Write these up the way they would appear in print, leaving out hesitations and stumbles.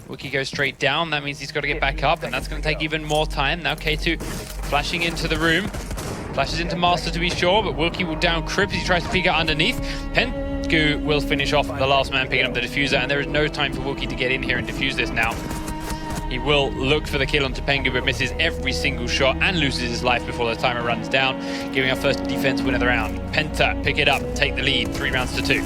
Wookie goes straight down. That means he's got to get back up, and that's going to take even more time. Now K2 flashing into the room. Flashes into Master to be sure, but Wookie will down Crip as he tries to peek out underneath. Pengu will finish off the last man picking up the diffuser, and there is no time for Wookie to get in here and defuse this now. He will look for the kill onto Pengu, but misses every single shot and loses his life before the timer runs down, giving our first defense win of the round. Penta pick it up, take the lead, 3 rounds to 2.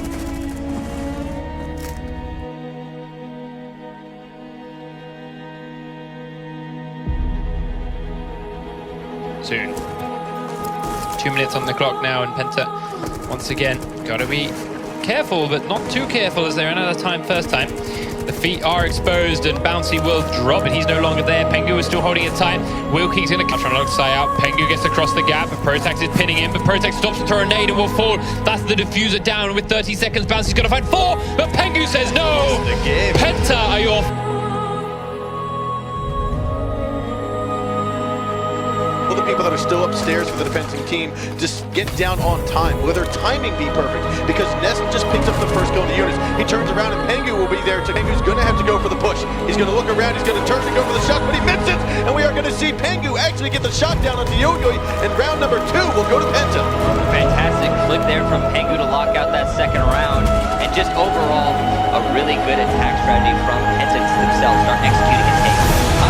Soon. 2 minutes on the clock now, and Penta, once again, gotta be careful, but not too careful as they ran out of time first time. The feet are exposed, and Bouncy will drop, and he's no longer there. Pengu is still holding it tight. Wilkie's gonna try to lock Sai out. Pengu gets across the gap, and Protax is pinning him, but Protax stops to throw a nade and will fall. That's the diffuser down with 30 seconds. Bouncy's gonna find 4, but Pengu says no! Penta are your... The people that are still upstairs for the defending team just get down on time. Will their timing be perfect? Because Nest just picks up the first kill in the units. He turns around and Pengu will be there. Pengu's going to have to go for the push. He's going to look around, he's going to turn and go for the shot, but he misses! And we are going to see Pengu actually get the shot down onto Yo-Yo, and round number 2 will go to Penta. Fantastic clip there from Pengu to lock out that second round, and just overall a really good attack strategy from Penta themselves. Start executing and taking.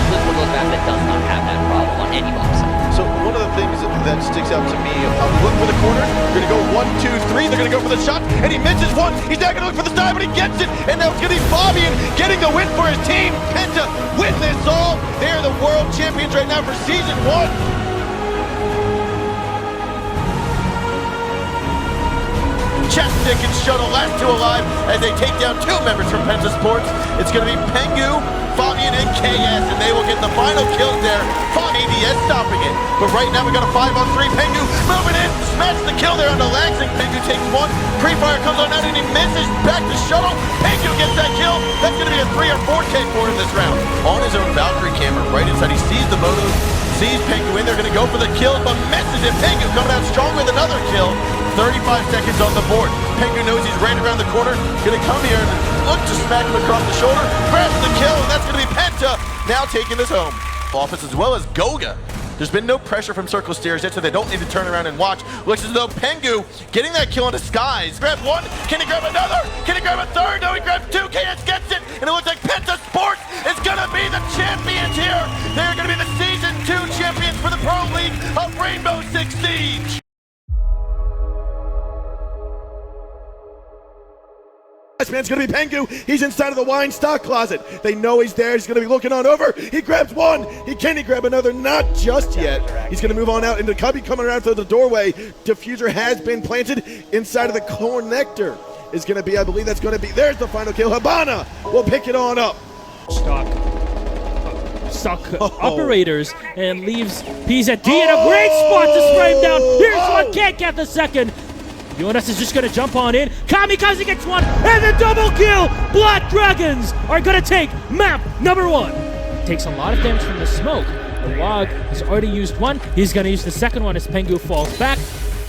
This is one of those maps that does not have that problem on any box. So one of the things that sticks out to me, look for the corner, they're gonna go 1, 2, 3, they're gonna go for the shot, and he misses one, he's not gonna look for the dive, but he gets it, and now it's gonna be Fabian getting the win for his team. Penta win this all, they're the world champions right now for season 1. Chapstick and Shuttle, last 2 alive as they take down 2 members from Penta Sports. It's going to be Pengu, Fabian, and KS, and they will get the final kills there. ADS stopping it, but right now we got a 5-on-3. Pengu moving in, smashes the kill there on the Laxing. Pengu takes 1, pre-fire comes on out and he misses. Back to Shuttle, Pengu gets that kill. That's going to be a 3 or 4K for him this round. On his own Valkyrie camera, right inside, he sees the moto, sees Pengu in, they're going to go for the kill, but misses it. Pengu coming out strong with another kill. 35 seconds on the board. Pengu knows he's right around the corner. Gonna come here and look to smack him across the shoulder. Grabs the kill, and that's gonna be Penta now taking this home. Office as well as Goga. There's been no pressure from Circle Stairs yet, so they don't need to turn around and watch. Looks as though Pengu getting that kill into Skies. Grab 1, can he grab another? Can he grab a 3rd? No, he grabs 2, KS gets it, and it looks like Penta Sports is gonna be the champions here. They're gonna be the Season 2 champions for the Pro League of Rainbow Six Siege. This man's gonna be Pengu. He's inside of the wine stock closet. They know he's there. He's gonna be looking on over. He grabs 1. Can he grab another? Not just yet. He's gonna move on out into Cubby coming around through the doorway. Diffuser has been planted inside of the connector. Is gonna be, I believe that's gonna be, there's the final kill. Habana will pick it on up. Stuck operators and leaves PZD in a great spot to spray him down. Here's one, can't get the second. Jonas is just going to jump on in. Kamikaze gets 1, and the double kill! Black Dragons are going to take map number 1. Takes a lot of damage from the smoke. The Log has already used 1. He's going to use the second one as Pengu falls back.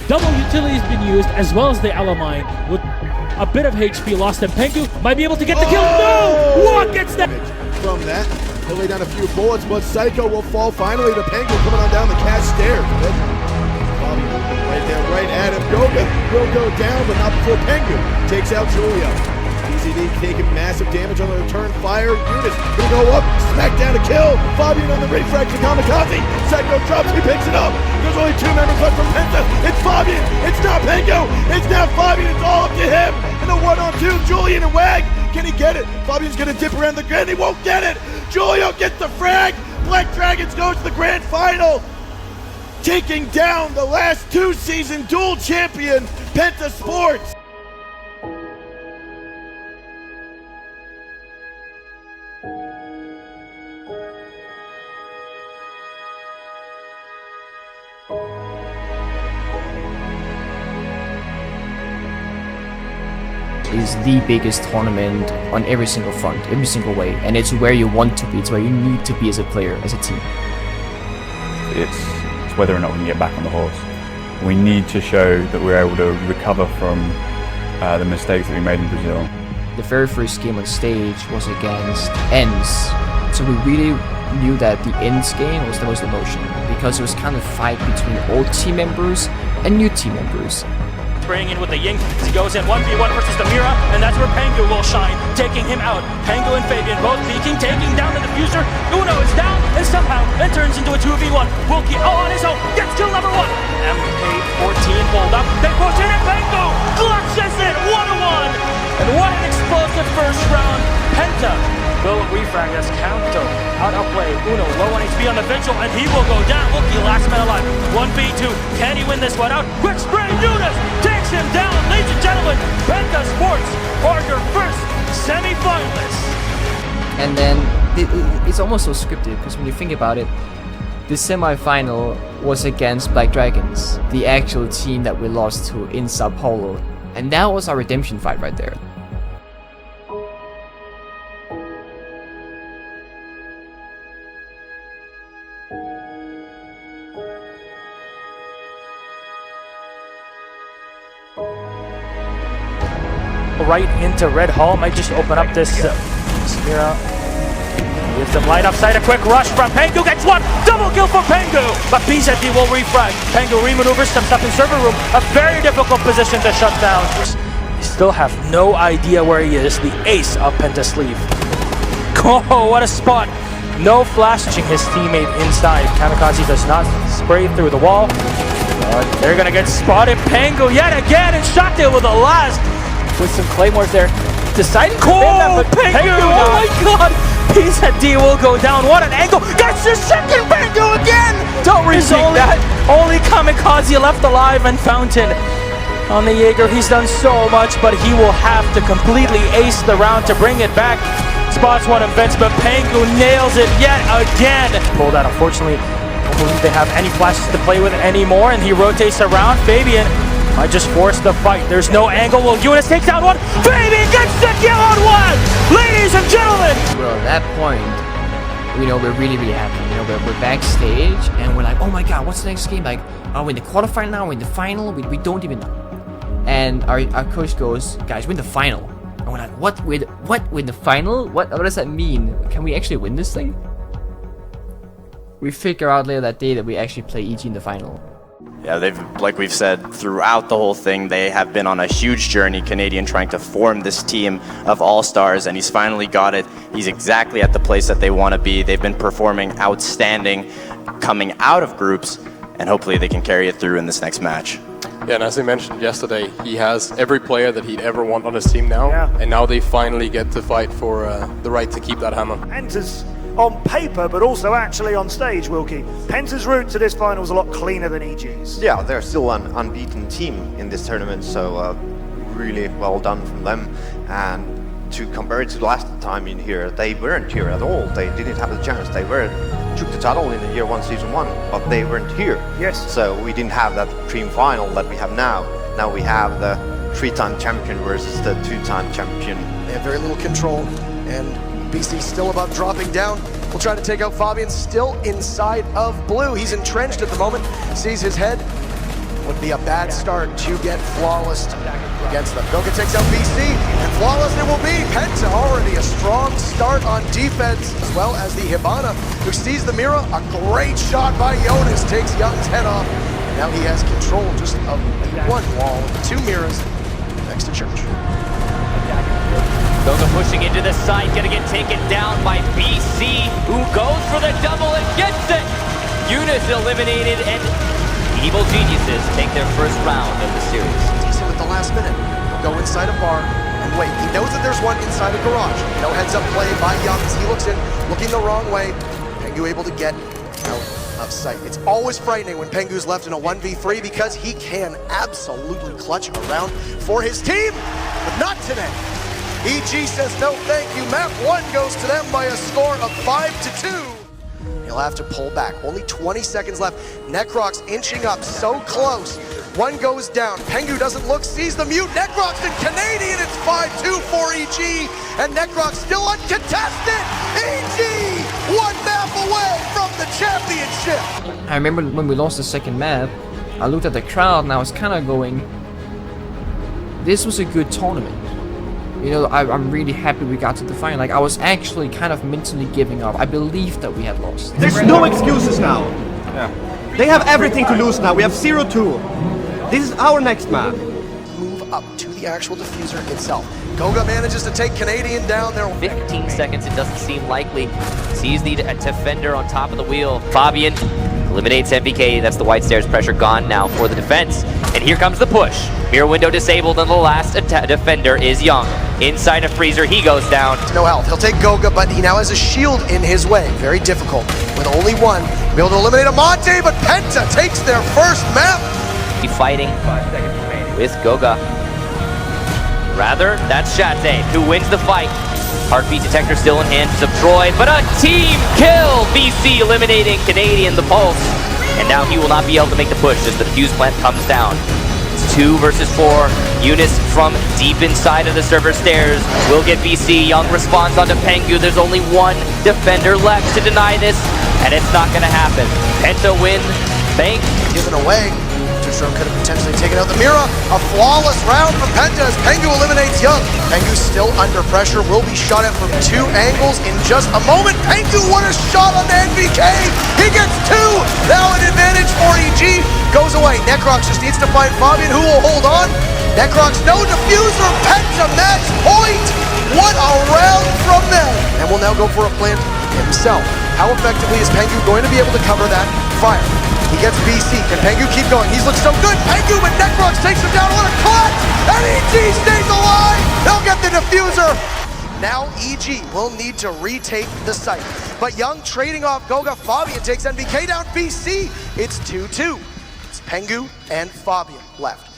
Double utility has been used, as well as the Alamine, with a bit of HP lost, and Pengu might be able to get the kill. No! What gets that? From that, he'll lay down a few bullets, but Psycho will fall finally to Pengu coming on down the cash stairs. Right there, right at him. Goga will go down, but not before Pengu takes out Julia. PZD taking massive damage on the return fire. Eunice will go up, smack down to kill. Fabian on the refresh to Kamikaze. Psycho drops, he picks it up. There's only 2 members left from Penta. It's Fabian, it's not Pengu. It's now Fabian, it's all up to him. And a 1-on-2, Julian and Wag. Can he get it? Fabian's gonna dip around the grand, he won't get it. Julio gets the frag. Black Dragons goes to the grand final, taking down the last 2-season dual champion, Penta Sports. Is the biggest tournament on every single front, every single way, and it's where you want to be, it's where you need to be as a player, as a team. It's whether or not we can get back on the horse. We need to show that we're able to recover from the mistakes that we made in Brazil. the very first game on stage was against Ends. So we really knew that the Ends game was the most emotional because it was kind of a fight between old team members and new team members. Spraying in with the Ying as he goes in 1v1 versus the Mira, and that's where Pengu will shine, taking him out. Pengu and Fabian both peeking, taking down the diffuser. Uno is down, and somehow it turns into a 2v1. Wilkie on his own, gets kill number 1. MK14 pulled up, they push in, and Pengu clutches it 1-1. And what an explosive first round. Penta will refrag as Kanto out of play. Uno low on HP on the Vigil, and he will go down. Wilkie last man alive. 1v2. Can he win this one out? Quick spray, Nunes takes him down. Ladies and gentlemen, Penta Sports are your first semi-finalists. And then it's almost so scripted because when you think about it, the semi-final was against Black Dragons, the actual team that we lost to in Sao Paulo. And that was our redemption fight right there. Right into Red Hall, might just open up this Mira. Gives them light upside, a quick rush from Pengu, gets one, double kill for Pengu, but BZD will refrag. Pengu remaneuvers, steps up in server room, a very difficult position to shut down. You still have no idea where he is, the ace of Penta's sleeve. Oh, what a spot. No flashing his teammate inside. Kamikaze does not spray through the wall. But they're gonna get spotted. Pengu yet again, and shot there with the last. With some claymores there, deciding to win that, but Pengu, oh my god! PZD will go down, what an angle! Gets the second Pengu again! Don't receive that! Only Kamikaze left alive, and Fountain on the Jaeger. He's done so much, but he will have to completely ace the round to bring it back. Spots one of Vince, but Pengu nails it yet again! Pulled out, unfortunately. I don't believe they have any flashes to play with anymore, and he rotates around. Fabian might just force the fight. There's no angle. Will Eunice take down one? Fabian gets the kill on one! Ladies and gentlemen! Well, at that point, you know, we're really happy. You know, we're backstage, and we're like, oh my god, what's the next game? Like, are we in the quarterfinal now? Are we in the final? We don't even know. And our coach goes, guys, we're in the final. And we're like, what? We're in the final? What does that mean? Can we actually win this thing? We figure out later that day that we actually play EG in the final. Yeah, like we've said throughout the whole thing, they have been on a huge journey, Canadian, trying to form this team of all-stars, and he's finally got it. He's exactly at the place that they want to be. They've been performing outstanding coming out of groups, and hopefully they can carry it through in this next match. Yeah, and as I mentioned yesterday, he has every player that he'd ever want on his team now, and now they finally get to fight for the right to keep that hammer. Penta's on paper, but also actually on stage, Wilkie. Penta's route to this final is a lot cleaner than EG's. Yeah, they're still an unbeaten team in this tournament, so really well done from them. And to compare it to the last time in here, they weren't here at all. They didn't have the chance. They took the title in the year 1, season 1, but they weren't here. Yes. So we didn't have that dream final that we have now. Now we have the 3-time champion versus the 2-time champion. They have very little control, and BC still above, dropping down. We'll try to take out Fabian, still inside of blue. He's entrenched at the moment, sees his head. Would be a bad start to get flawless against them. Goga takes out BC, and flawless it will be. Penta already a strong start on defense, as well as the Hibana, who sees the Mira. A great shot by Jonas, takes Young's head off. Now he has control just of one wall, 2 Miras next to Church. Goga pushing into the side, gonna get taken down by BC, who goes for the double and gets it! Eunice eliminated, and Evil Geniuses take their first round of the series. Decent with the last minute. He'll go inside a bar and wait. He knows that there's one inside a garage. No heads-up play by Youngs. He looks in, looking the wrong way. Pengu able to get out of sight. It's always frightening when Pengu's left in a 1v3 because he can absolutely clutch around for his team, but not today. EG says no thank you. Map 1 goes to them by a score of 5-2. He'll have to pull back. Only 20 seconds left. Necrox inching up so close. One goes down. Pengu doesn't look, sees the mute. Necrox and Canadian. It's 5-2 for EG. And Necrox still uncontested. EG 1 map away from the championship. I remember when we lost the second map, I looked at the crowd and I was kind of going, this was a good tournament. You know, I'm really happy we got to the final. Like, I was actually kind of mentally giving up. I believed that we had lost. There's no excuses now. Yeah. They have everything to lose now. We have 0-2. This is our next map. Move up to the actual diffuser itself. Goga manages to take Canadian down there. 15 seconds, it doesn't seem likely. Sees the defender on top of the wheel. Fabian eliminates MVK. That's the White Stairs pressure gone now for the defense. And here comes the push. Mirror window disabled, and the last defender is Young. Inside a freezer, he goes down. No health. He'll take Goga, but he now has a shield in his way. Very difficult. With only one, be able to eliminate Amante, but Penta takes their first map. Fighting with Goga. Rather, that's Shate who wins the fight. Heartbeat detector still in hand of Troy, but a team kill! BC eliminating Canadian, the Pulse. And now he will not be able to make the push as the fuse plant comes down. It's 2 versus 4. Eunice from deep inside of the server stairs will get BC. Young responds onto Pengu. There's only one defender left to deny this, and it's not going to happen. Penta win. Bank given away. Could have potentially taken out the Mira. A flawless round from Penta as Pengu eliminates Young. Pengu still under pressure, will be shot at from 2 angles in just a moment. Pengu, what a shot on the NVK! He gets 2! Now an advantage for EG. Goes away. Necrox just needs to find Fabian, who will hold on. Necrox, no diffuser. Penta match point! What a round from them! And will now go for a plant himself. How effectively is Pengu going to be able to cover that fire? He gets BC. Can Pengu keep going? He's looked so good. Pengu, but Necrox takes him down. What a clutch! And EG stays alive! They'll get the diffuser! Now EG will need to retake the site. But Young trading off Goga. Fabian takes NVK down. BC, it's 2-2. It's Pengu and Fabian left.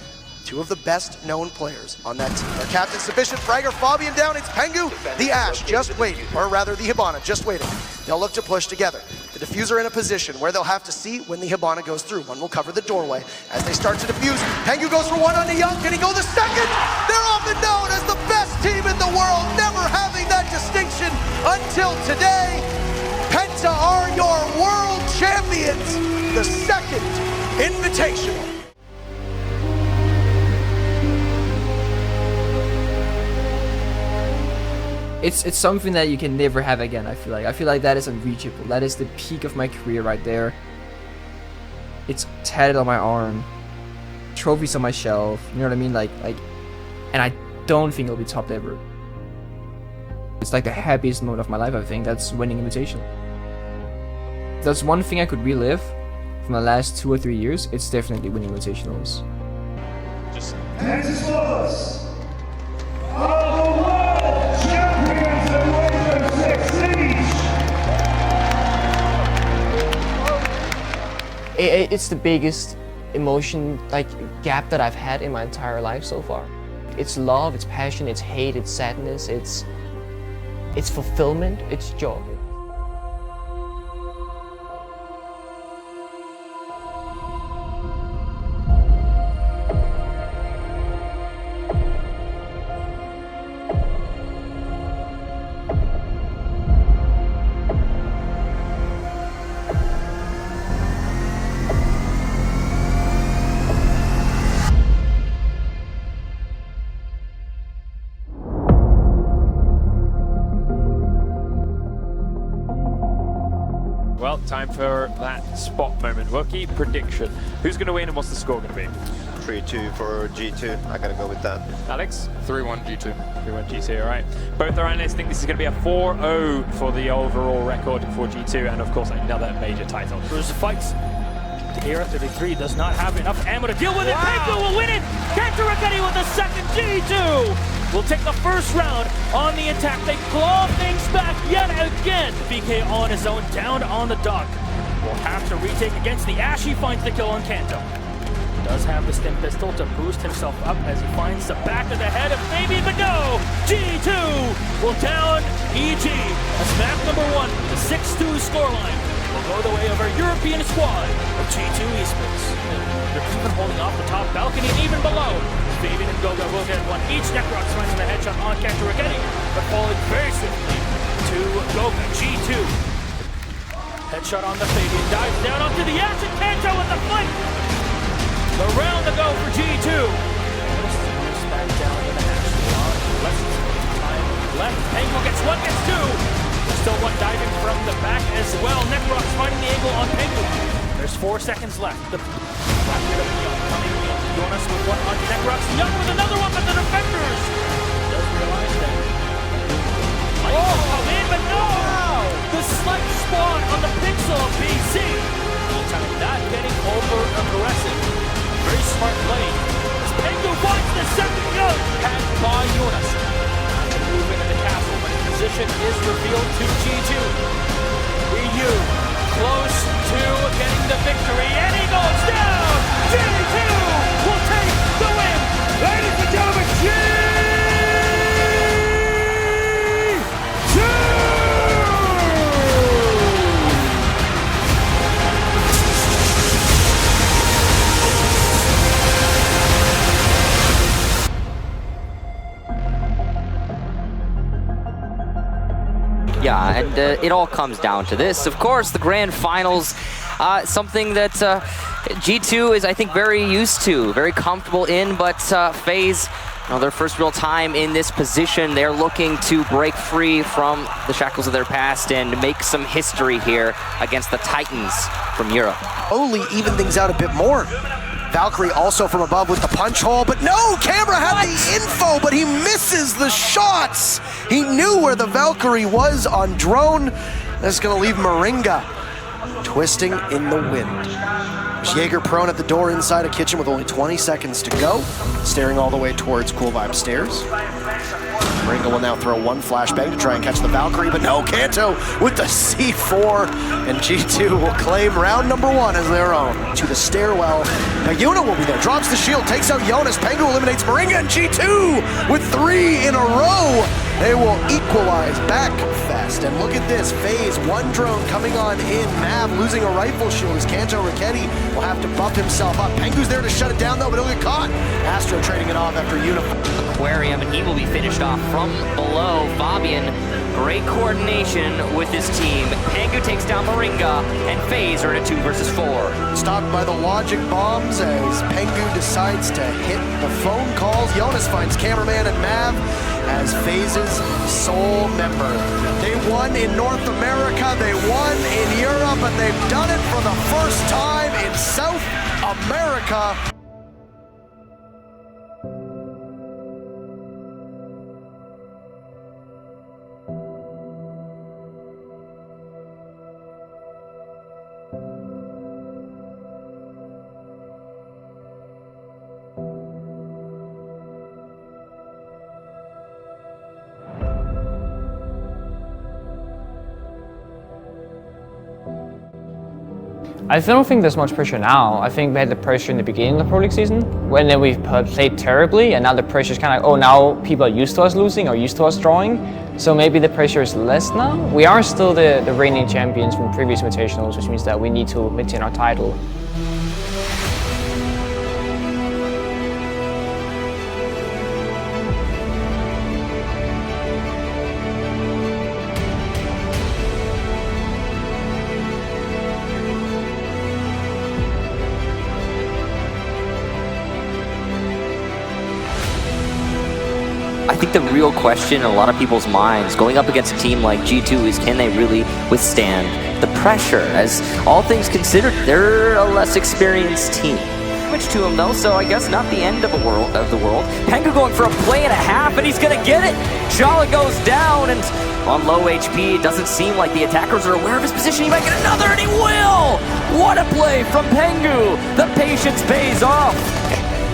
2 of the best known players on that team. Their captain sufficient. Fragger Fabian down. It's Pengu. The Ash just waiting, or rather the Hibana just waiting. They'll look to push together. The diffuser in a position where they'll have to see when the Hibana goes through. One will cover the doorway as they start to defuse. Pengu goes for one on the Young. Can he go the second? They're often known as the best team in the world, never having that distinction until today. Penta are your world champions. The second invitational. It's something that you can never have again, I feel like. I feel like that is unreachable. That is the peak of my career right there. It's tatted on my arm. Trophies on my shelf. You know what I mean? Like, and I don't think it'll be topped ever. It's like the happiest moment of my life, I think. That's winning Invitational. If there's one thing I could relive from the last 2 or 3 years, it's definitely winning Invitationals. Just Texas of the world champions of Rainbow Six Siege. It's the biggest emotion gap that I've had in my entire life so far. It's love, it's passion, it's hate, it's sadness, it's fulfillment, it's joy. Well, time for that spot moment. Rookie prediction. Who's going to win and what's the score going to be? 3-2 for G2. I gotta go with that. Alex? 3-1 G2. 3-1 G2, all right. Both our analysts think this is going to be a 4-0 for the overall record for G2, and of course another major title. There's fights. Here at 33 does not have enough ammo to deal with it. Pengu will win it. Kantarakani with the second. G2 will take the first round on the attack. They claw things back yet again. BK on his own, down on the dock. Will have to retake against the Ash. He finds the kill on Kanto. Does have the stim pistol to boost himself up as he finds the back of the head of Fabian, but no! G2 will down EG as map number 1, the 6-2 scoreline will go the way of our European squad of G2 Esports. They're even holding off the top balcony and even below. Fabian and Goga will get one each. Necrox finds the headshot on Kantarakani, but falling very swiftly to Goga. G2. Headshot on the Fabian, dives down onto the Ash and Kanto with the flank. The round to go for G2. Back down in the Ash. less time left. Pengu gets one, gets two. Still one diving from the back as well. Necrox finding the angle on Pengu. There's 4 seconds left. The Jonas with one on Necrox. Young with another one, but the defenders does realize that. Come in, but no! The select spawn on the pixel of BC. Not getting over aggressive. Very smart play. As Pengu wants the second go. Had by Jonas. Moving in the castle, but position is revealed to G2. EU close to getting the victory, and he goes down! G2 will take the win! Ladies and gentlemen, G2! Yeah, and it all comes down to this. Of course, the grand finals, something that G2 is, I think, very used to, very comfortable in, but FaZe, their first real time in this position, they're looking to break free from the shackles of their past and make some history here against the Titans from Europe. Only even things out a bit more. Valkyrie also from above with the punch hole, but no! Camera had the info, but he misses the shots! He knew where the Valkyrie was on drone. That's gonna leave Moringa twisting in the wind. Jaeger prone at the door inside a kitchen with only 20 seconds to go, staring all the way towards Cool Vibe stairs. Moringa will now throw one flashbang to try and catch the Valkyrie, but no, Kanto with the C4, and G2 will claim round number 1 as their own. To the stairwell, Yuna will be there, drops the shield, takes out Jonas, Pengu eliminates Moringa, and G2 with 3 in a row. They will equalize back fast, and look at this, FaZe, one drone coming on in, Mav losing a rifle shield as Kanto Raketti will have to buff himself up. Pengu's there to shut it down though, but he'll get caught. Astro trading it off after Yuna. Aquarium, and he will be finished off from below. Fabian, great coordination with his team. Pengu takes down Moringa, and FaZe are in a 2 versus 4. Stopped by the logic bombs as Pengu decides to hit the phone calls. Jonas finds cameraman and Mav as FaZe's sole member. They won in North America, they won in Europe, and they've done it for the first time in South America. I don't think there's much pressure now. I think we had the pressure in the beginning of the Pro League season, when then we played terribly, and now the pressure is kind of like, oh, now people are used to us losing or used to us drawing, so maybe the pressure is less now. We are still the reigning champions from previous invitationals, which means that we need to maintain our title. I think the real question in a lot of people's minds going up against a team like G2 is, can they really withstand the pressure? As all things considered, they're a less experienced team. Damage to him though, so I guess not the end of the world. Pengu going for a play and a half, and he's gonna get it. Jala goes down, and on low HP, it doesn't seem like the attackers are aware of his position. He might get another, and he will! What a play from Pengu! The patience pays off.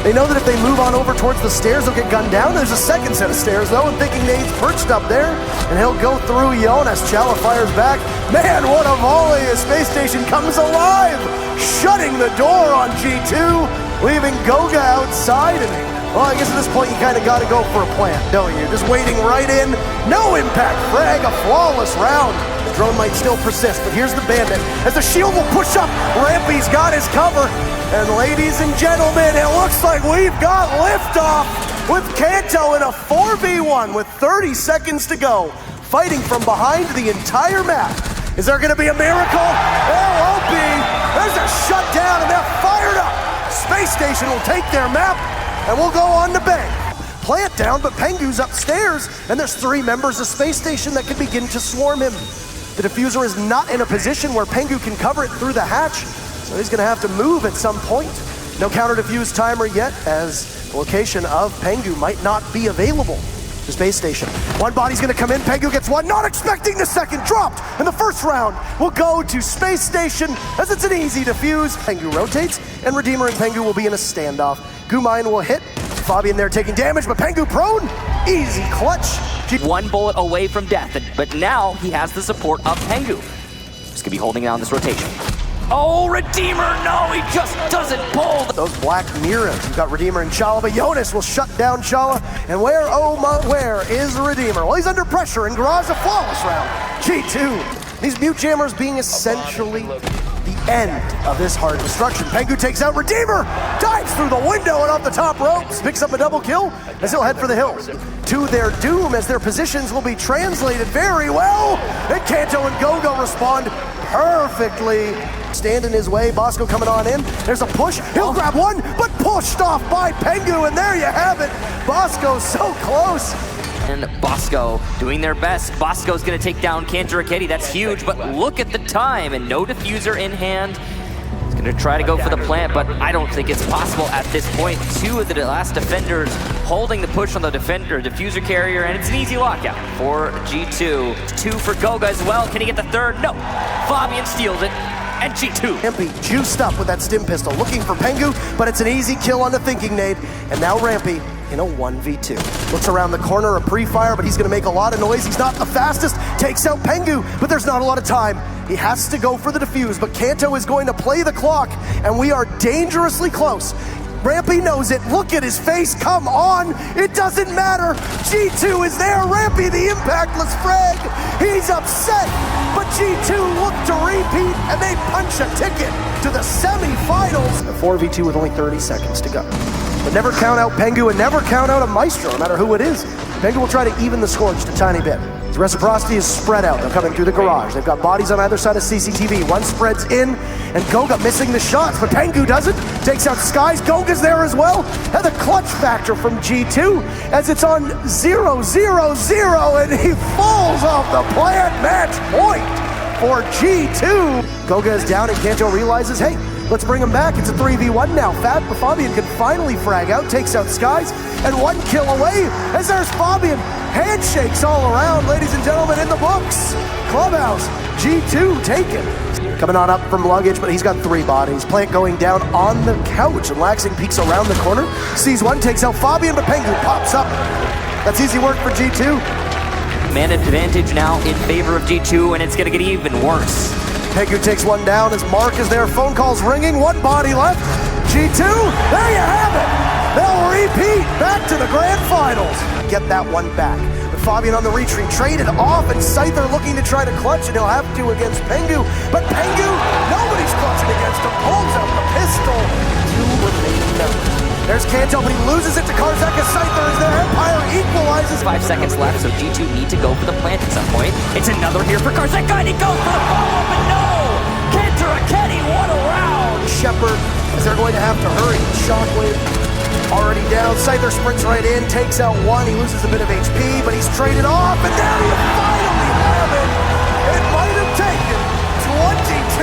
They know that if they move on over towards the stairs, they'll get gunned down. There's a second set of stairs, though, and thinking Nade's perched up there, and he'll go through Jonas. Chala fires back. Man, what a volley! A space station comes alive, shutting the door on G2, leaving Goga outside. And, well, I guess at this point, you kind of got to go for a plant, don't you? Just waiting right in. No impact frag, a flawless round. The drone might still persist, but here's the Bandit. As the shield will push up, Rampy's got his cover. And ladies and gentlemen, it looks like we've got liftoff with Kanto in a 4v1 with 30 seconds to go. Fighting from behind the entire map. Is there gonna be a miracle? There won't be. There's a shutdown and they're fired up. Space Station will take their map and we'll go on to bank. plant down, but Pengu's upstairs, and there's 3 members of Space Station that can begin to swarm him. The diffuser is not in a position where Pengu can cover it through the hatch, so he's gonna have to move at some point. No counter defuse timer yet, as the location of Pengu might not be available to Space Station. One body's gonna come in, Pengu gets one, not expecting the second, dropped, and the first round will go to Space Station as it's an easy defuse. Pengu rotates, and Redeemer and Pengu will be in a standoff. Gumine will hit, Fabian there taking damage, but Pengu prone, easy clutch. One bullet away from death, but now he has the support of Pengu. He's gonna be holding down this rotation. Oh, Redeemer, no, he just doesn't pull. Those black mirrors, you've got Redeemer and Chala, but Jonas will shut down Chala. And where is Redeemer? Well, he's under pressure, and Garage a flawless round. G2, these mute jammers being essentially the end of this hard destruction. Pengu takes out Redeemer, dives through the window and off the top ropes, picks up a double kill as he'll head for the hills. To their doom, as their positions will be translated very well. And Kanto and Gogo respond perfectly. Stand in his way, Bosco coming on in. There's a push, he'll grab one, but pushed off by Pengu, and there you have it. Bosco so close. And Bosco doing their best. Bosco's gonna take down Kantaraketi, that's huge, but look at the time, and no diffuser in hand. He's gonna try to go for the plant, but I don't think it's possible at this point. 2 of the last defenders holding the push on the diffuser carrier, and it's an easy lockout for G2. 2 for Goga as well. Can he get the third? No. Fabian steals it. And G2. Rampy juiced up with that stim pistol, looking for Pengu, but it's an easy kill on the thinking nade. And now Rampy in a 1v2. Looks around the corner, a pre-fire, but he's gonna make a lot of noise. He's not the fastest, takes out Pengu, but there's not a lot of time. He has to go for the defuse, but Kanto is going to play the clock, and we are dangerously close. Rampy knows it. Look at his face. Come on. It doesn't matter. G2 is there. Rampy, the impactless frag. He's upset. But G2 look to repeat, and they punch a ticket to the semifinals. A 4v2 with only 30 seconds to go. But never count out Pengu and never count out a Maestro, no matter who it is. Pengu will try to even the score just a tiny bit. His reciprocity is spread out. They're coming through the garage. They've got bodies on either side of CCTV. One spreads in, and Goga missing the shots, but Pengu doesn't. Takes out Skies. Goga's there as well. And the clutch factor from G2 as it's on 0-0-0, and he falls off the plant. Match point for G2. Goga is down, and Kanto realizes, hey, let's bring him back. It's a 3v1 now. Fabian can finally frag out, takes out Skies, and 1 kill away as there's Fabian. Handshakes all around, ladies and gentlemen, in the books. Clubhouse, G2 taken. Coming on up from luggage, but he's got 3 bodies. Plant going down on the couch, and Laxing peeks around the corner. Sees one, takes out Fabian, but Pengu pops up. That's easy work for G2. Man advantage now in favor of G2, and it's gonna get even worse. Pengu takes one down as Mark is there. Phone calls ringing, 1 body left. G2, there you have it. They'll repeat back to the grand finals. Get that one back. But Fabian on the retreat, traded off, and Scyther looking to try to clutch, and he'll have to against Pengu. But Pengu, nobody's clutching against him. Pulls out the pistol. 2 remaining members. There's Kanto, but he loses it to Karzeka. Scyther is there. Empire equalizes. 5 seconds left, so G2 need to go for the plant at some point. It's another here for Karzeka, and he goes for the follow-up, and no! Kantaraketi, what a round! Shepard, as they're going to have to hurry. Shockwave already down. Scyther sprints right in, takes out 1. He loses a bit of HP, but he's traded off, and there you finally have it. It might have taken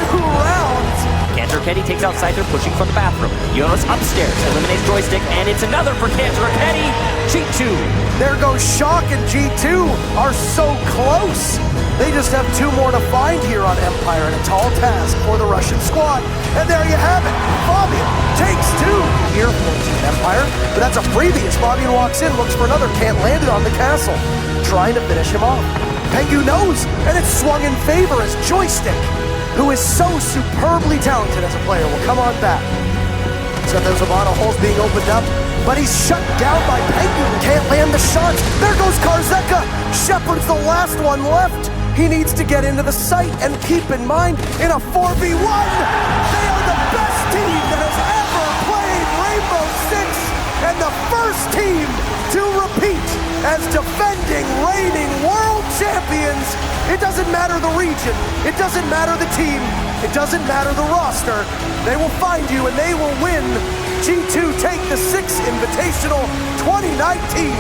22 rounds. Kantaraketi takes out Scyther, pushing from the bathroom. Jonas upstairs, eliminates Joystick, and it's another for Kantaraketi. G2. There goes Shock, and G2 are so close. They just have 2 more to find here on Empire, and a tall task for the Russian squad. And there you have it. Fabian takes 2 here for Team Empire, but that's a freebie as Fabian walks in, looks for another, can't land it on the castle, trying to finish him off. Pengu knows, and it's swung in favor as Joystick, who is so superbly talented as a player, will come on back. He's got those Obama holes being opened up, but he's shut down by Pengu. Can't land the shots. There goes Karzeka. Shepard's the last one left. He needs to get into the site, and keep in mind, in a 4v1, they are the best team that has ever played Rainbow Six, and the first team to repeat as defending, reigning world champions. It doesn't matter the region, it doesn't matter the team, it doesn't matter the roster. They will find you and they will win. G2 take the 6th Invitational 2019.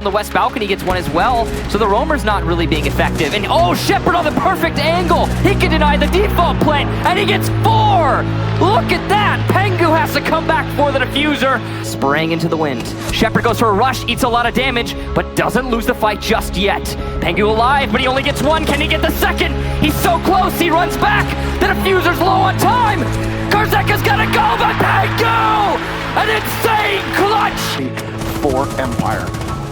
The west balcony gets one as well, so the roamer's not really being effective. And oh, Shepard on the perfect angle. He can deny the default plant, and he gets 4. Look at that. Pengu has to come back for the diffuser. Spraying into the wind. Shepard goes for a rush, eats a lot of damage, but doesn't lose the fight just yet. Pengu alive, but he only gets 1. Can he get the 2nd? He's so close, he runs back. The diffuser's low on time. Karzeka's gonna go, but Pengu! An insane clutch! For Empire.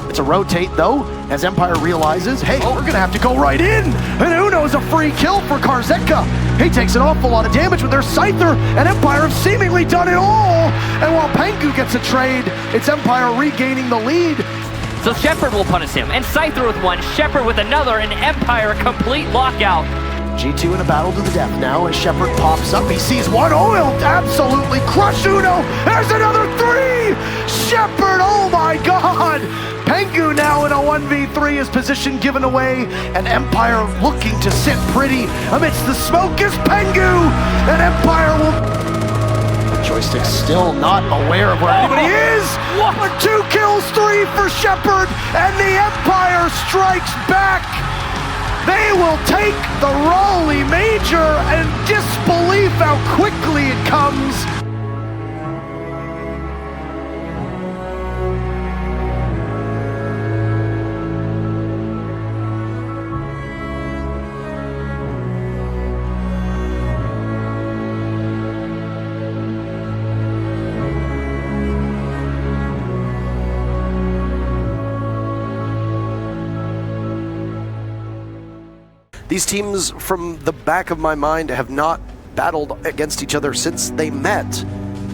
It's a rotate though, as Empire realizes, hey, we're gonna have to go right in! And Uno's a free kill for Karzeka! He takes an awful lot of damage with their Scyther, and Empire have seemingly done it all! And while Pengu gets a trade, it's Empire regaining the lead. So Shepard will punish him, and Scyther with 1, Shepard with another, and Empire complete lockout. G2 in a battle to the death now as Shepard pops up. He sees one. Oh, he'll absolutely crush Uno. There's another 3! Shepard, oh my god! Pengu now in a 1v3, his position given away, and Empire looking to sit pretty amidst the smoke is Pengu, and Empire will... Joystick still not aware of where anybody is! What? 2 kills, 3 for Shepard, and the Empire strikes back! They will take the Raleigh Major, and disbelief how quickly it comes. These teams, from the back of my mind, have not battled against each other since they met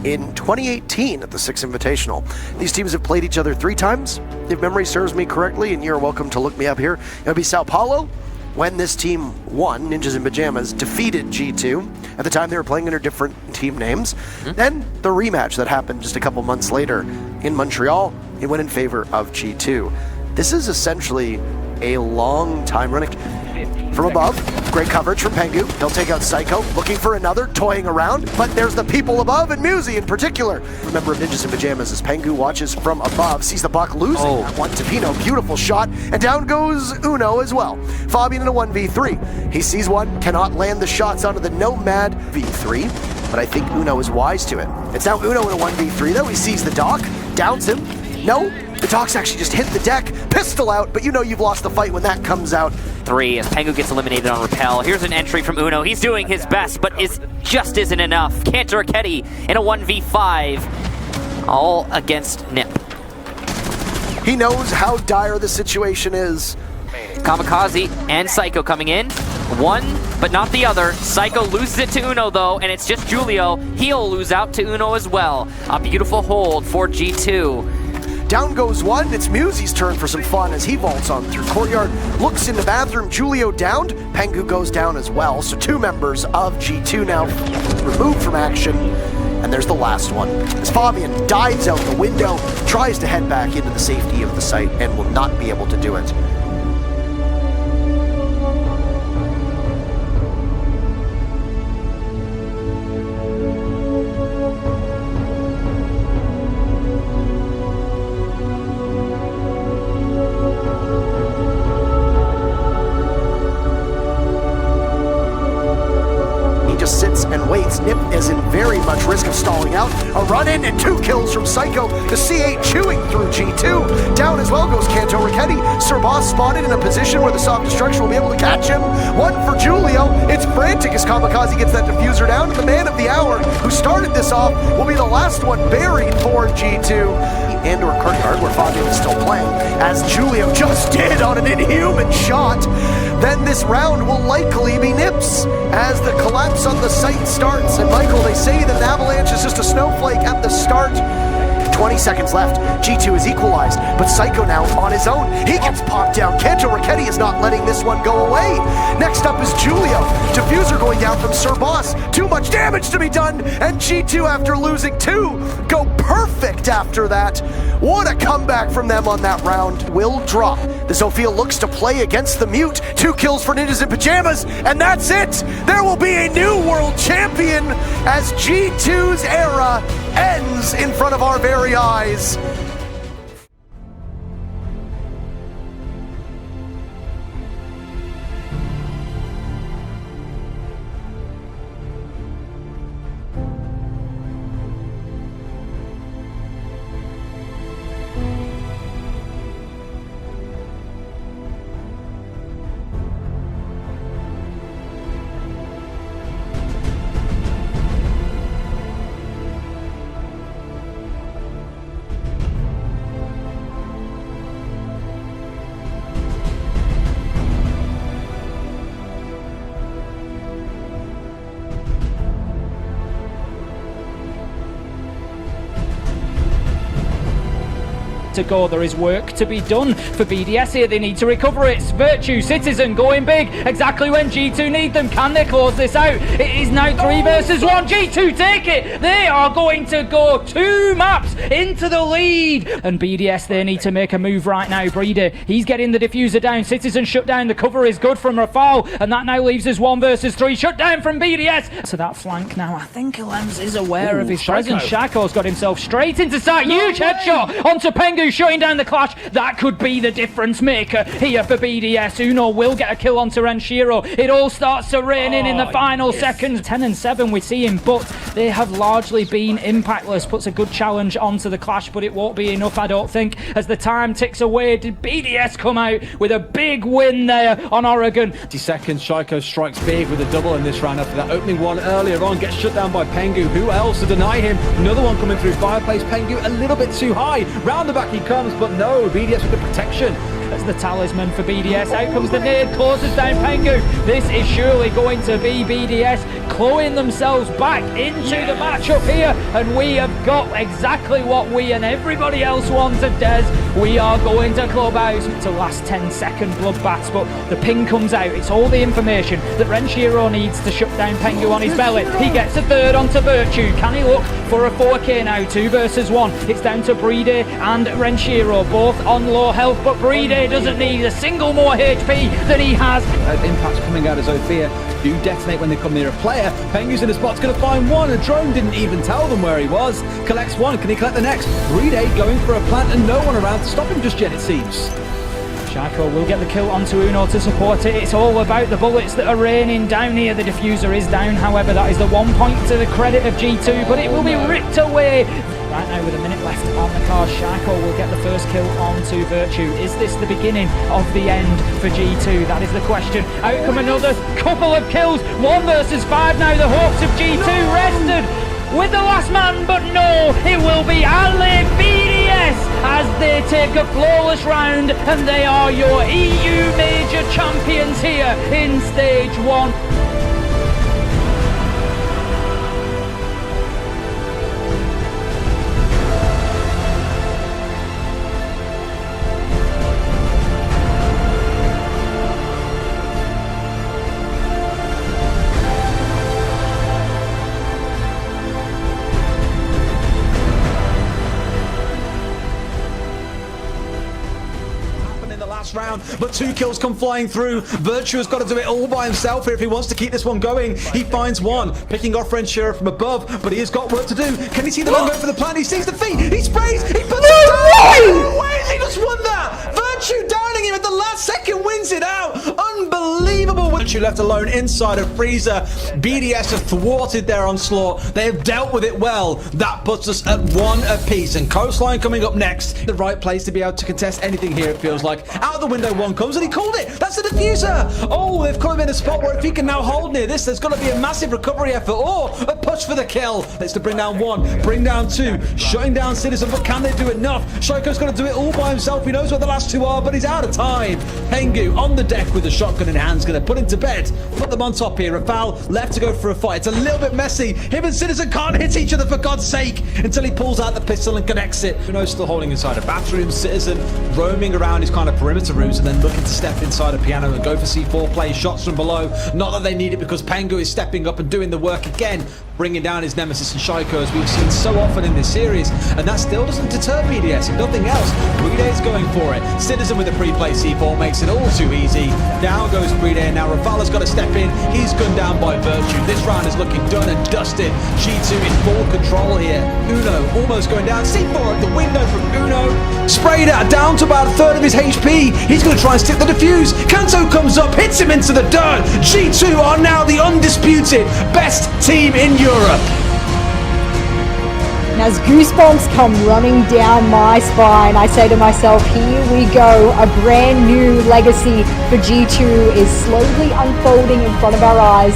in 2018 at the 6th Invitational. These teams have played each other 3 times, if memory serves me correctly, and you're welcome to look me up here. It'll be Sao Paulo, when this team won, Ninjas in Pajamas, defeated G2. At the time, they were playing under different team names. Then the rematch that happened just a couple months later in Montreal, it went in favor of G2. This is essentially a long time running. From above, great coverage from Pengu. He'll take out Psycho, looking for another, toying around, but there's the people above, and Musi in particular. Remember of Ninjas in Pajamas as Pengu watches from above, sees the Buck losing that one to Pino. Beautiful shot, and down goes Uno as well. Fabian in a 1v3. He sees one, cannot land the shots onto the Nomad v3, but I think Uno is wise to it. It's now Uno in a 1v3 though. He sees the Doc, downs him. No, the Doc's actually just hit the deck, pistol out, but you know you've lost the fight when that comes out. 3 as Pengu gets eliminated on Repel. Here's an entry from Uno. He's doing his best, but just isn't enough. Cantor Raketti in a 1v5, all against Nip. He knows how dire the situation is. Kamikaze and Psycho coming in. One, but not the other. Psycho loses it to Uno though, and it's just Julio. He'll lose out to Uno as well. A beautiful hold for G2. Down goes one. It's Musi's turn for some fun as he vaults on through courtyard, looks in the bathroom. Julio downed. Pengu goes down as well. So 2 members of G2 now removed from action. And there's the last one. As Fabian dives out the window, tries to head back into the safety of the site, and will not be able to do it. Sits and waits. Nip is in very much risk of stalling out. A run-in and 2 kills from Psycho. The C8 chewing through G2. Down as well goes Kanto Raketti. Sir Boss spotted in a position where the soft destruction will be able to catch him. 1 for Julio. It's frantic as Kamikaze gets that diffuser down. The man of the hour who started this off will be the last one buried for G2. And/or Kirkyard, where Fabian is still playing, as Julio just did on an inhuman shot. Then this round will likely be Nips as the collapse on the site starts. And Michael, they say that an avalanche is just a snowflake at the start. 20 seconds left. G2 is equalized, but Psycho now on his own. He gets popped down. Kanto Raketti is not letting this one go away. Next up is Julio. Diffuser going down from Sir Boss. Too much damage to be done, and G2, after losing 2, go perfect after that. What a comeback from them on that round. Will drop. The Zofia looks to play against the Mute. 2 kills for Ninjas in Pajamas, and that's it. There will be a new world champion as G2's era ends in front of our very eyes. To go. There is work to be done for BDS here. They need to recover it. Virtue, Citizen going big exactly when G2 need them. Can they close this out? It is now 3 versus 1. G2 take it. They are going to go 2 maps into the lead. And BDS, they need to make a move right now. Breeder, he's getting the diffuser down. Citizen shut down. The cover is good from Rafal, and that now leaves us 1 versus 3. Shut down from BDS. So that flank now, I think Lems is aware of his presence. Shaco's got himself straight into sight. Huge headshot onto Pengu, shutting down the clash. That could be the difference maker here for BDS. Uno will get a kill onto Renshiro. It all starts to rain in the final seconds. 10 and 7 we see him, but they have largely been impactless. Puts a good challenge onto the clash, but it won't be enough, I don't think, as the time ticks away. Did BDS come out with a big win there on Oregon? 50 seconds, Shaiko strikes big with a double in this round after that opening one earlier on. Gets shut down by Pengu. Who else to deny him? Another one coming through Fireplace. Pengu a little bit too high. Round the back he comes, but no, BDS with the protection. That's the talisman for BDS. Out comes the nade, closes down Pengu. This is surely going to be BDS clawing themselves back into the matchup here, and we have got exactly what we and everybody else wanted, Des. We are going to club out to last 10-second bloodbaths, but the ping comes out. It's all the information that Renshiro needs to shut down Pengu on his belly. He gets a third onto Virtue. Can he look for a 4K now? 2 versus 1. It's down to Brede and Renshiro, both on low health, but Brede doesn't need a single more HP than he has. Impacts coming out of Zofia do detonate when they come near a player. Pengu's in the spot's going to find one. A drone didn't even tell them where he was. Collects one. Can he collect the next? Brede going for a plant and no one around to stop him just yet, it seems. Shaco will get the kill onto Uno to support it. It's all about the bullets that are raining down here. The diffuser is down, however. That is the 1 point to the credit of G2, but it will be ripped away. Right now, with a minute left on the card, Shaco will get the first kill onto Virtue. Is this the beginning of the end for G2? That is the question. Out come another couple of kills. 1 versus 5 now. The hopes of G2 rested with the last man, but no, it will be Ale BDS as they take a flawless round, and they are your EU major champions here in stage 1. round, but 2 kills come flying through. Virtue has got to do it all by himself here if he wants to keep this one going. He finds one, picking off Frenchera from above, but he has got work to do. Can he see the man go for the plan? He sees the feet, he sprays, he puts it down! No way! He just won that! Virtue downing him at the last second wins it out! Unbelievable! Virtue left alone inside of Freezer. BDS have thwarted their onslaught. They have dealt with it well. That puts us at 1 apiece. And Coastline coming up next. The right place to be able to contest anything here, it feels like. Out of the window, one comes and he called it. That's the diffuser. Oh, they've come in a spot where if he can now hold near this, there's going to be a massive recovery effort or a push for the kill. Let's to bring down 1, bring down 2, shutting down Citizen, but can they do enough? Shoiko's going to do it all by himself. He knows where the last 2 are, but he's out of time. Pengu on the deck with a shotgun in hand, going to put him to bed. Put them on top here. Rafal left to go for a fight. It's a little bit messy. Him and Citizen can't hit each other for God's sake until he pulls out the pistol and connects it. Uno's still holding inside a bathroom. Citizen roaming around his kind of perimeter routes and then looking to step inside a piano and go for C4 play. Shots from below. Not that they need it because Pengu is stepping up and doing the work again, bringing down his nemesis and Shaiko as we've seen so often in this series, and that still doesn't deter BDS. If nothing else, Brede is going for it. Citizen with a pre-play C4 makes it all too easy. Down goes Brede, and now Rafala's got to step in. He's gunned down by Virtue. This round is looking done and dusted. G2 in full control here. Uno almost going down. C4 at the window from Uno. Sprayed out down to about a third of his HP. He's going to try and stick the defuse. Kanto comes up, hits him into the dirt. G2 are now the undisputed best team in Europe. And as goosebumps come running down my spine, I say to myself, here we go. A brand new legacy for G2 is slowly unfolding in front of our eyes.